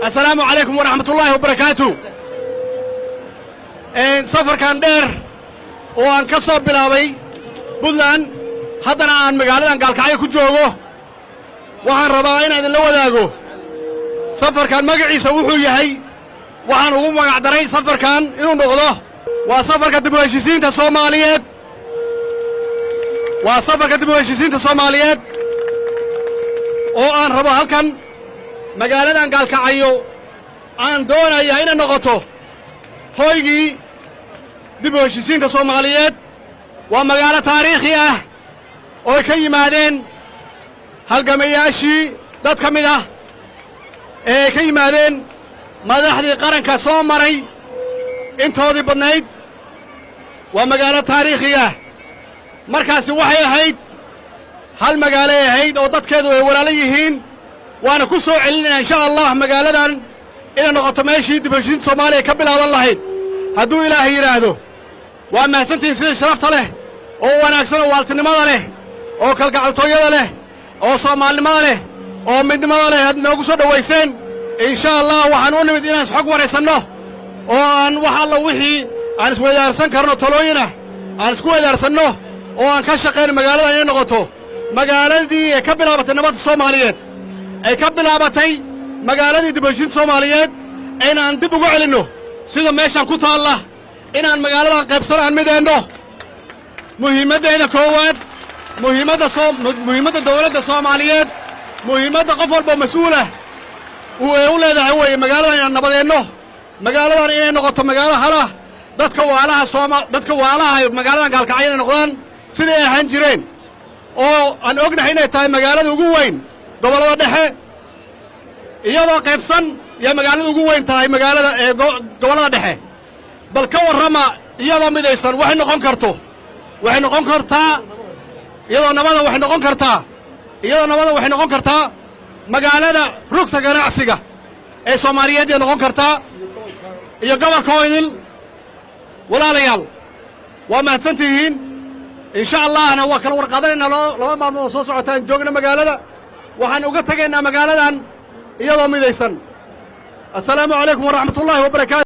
السلام عليكم ورحمة الله وبركاته. سفر كان دير وان كسب بلاوي بدلان حتى عن مقالة قال كعيا كجوجو وعن رباعنا إذا لو ذاقو سفر كان مقعي سووه يهي وعن هم قعدري سفر كان إنه نقضه وسفر كتبوا هشيسين تصوماليات وسفر كتبوا هشيسين تصوماليات وعن رباعنا كان magaaladan gaalkacyo aan doonaya inay noqoto hoygii dib u heshiisiinta Soomaaliyeed waa magaalo taariikhi ah oo ka yimaadeen halgamayaashii dad ka mid ah ee ka yimaadeen madaxdii qaranka soo maray intoodii badnayd waa magaalo taariikhi ah markaasi waxay ahayd hal magaalo ahayd oo dadkeedu ay walaalo yihiin وأنا كل سوء علينا إن شاء الله مقالنا إلى نقطة ماشي دبشين صوماليا كبل على الله هدو إلهي يراهدو وأما سنتي سير شرفت له أو أنا أكسر والتني ماذا له أو كالقع الطويلة له أو صومالي ماذا له أو من ماذا له هاد نوقصو دويسين إن شاء الله وحنون مدينة حق ورسنه وأن وحلا وحي أن سوي دارسن كرنا طلوينا أن سوي دارسنه وأن كشقين مقالنا إلى نقطة مقالنا دي كبل على النبات الصوماليات ay ka bilaabatay magaaladii dibashin Soomaaliyeed inaan dib ugu celino sida meeshan ku taala inaan magaalada qaybsanaan mideeno muhiimadeena koowaad muhiimadda dawladda Soomaaliyeed muhiimadda qof walba mas'uul ah uu leeyahay way magaalada inaan nabadeeno magaaladan inay noqoto magaalo hala dadka waalaha magaalada gaalkacyo inay noqdaan sidii ay ahaan jireen oo aan ognahay inay tahay magaalada ugu weyn gobolada dhexe iyadoo qaybsan ya magaalada ugu weyn tahay magaalada ee gobolada dhexe bal ka warrama iyadoo midaysan waxay noqon kartaa iyadoo nabada waxay noqon kartaa magaalada rugta ganacsiga ee Soomaaliyeed ay noqon kartaa iyo gobolka Hoydil walaalayaal waa mahadsantihiin insha Allah ana waa kala warqadanayna laba maalmood soo socotaan joogna magaalada waxaan uga tegaynaa magaaladan iyadoo midaysan assalaamu calaykum waraxmatullaahi wabarakaatu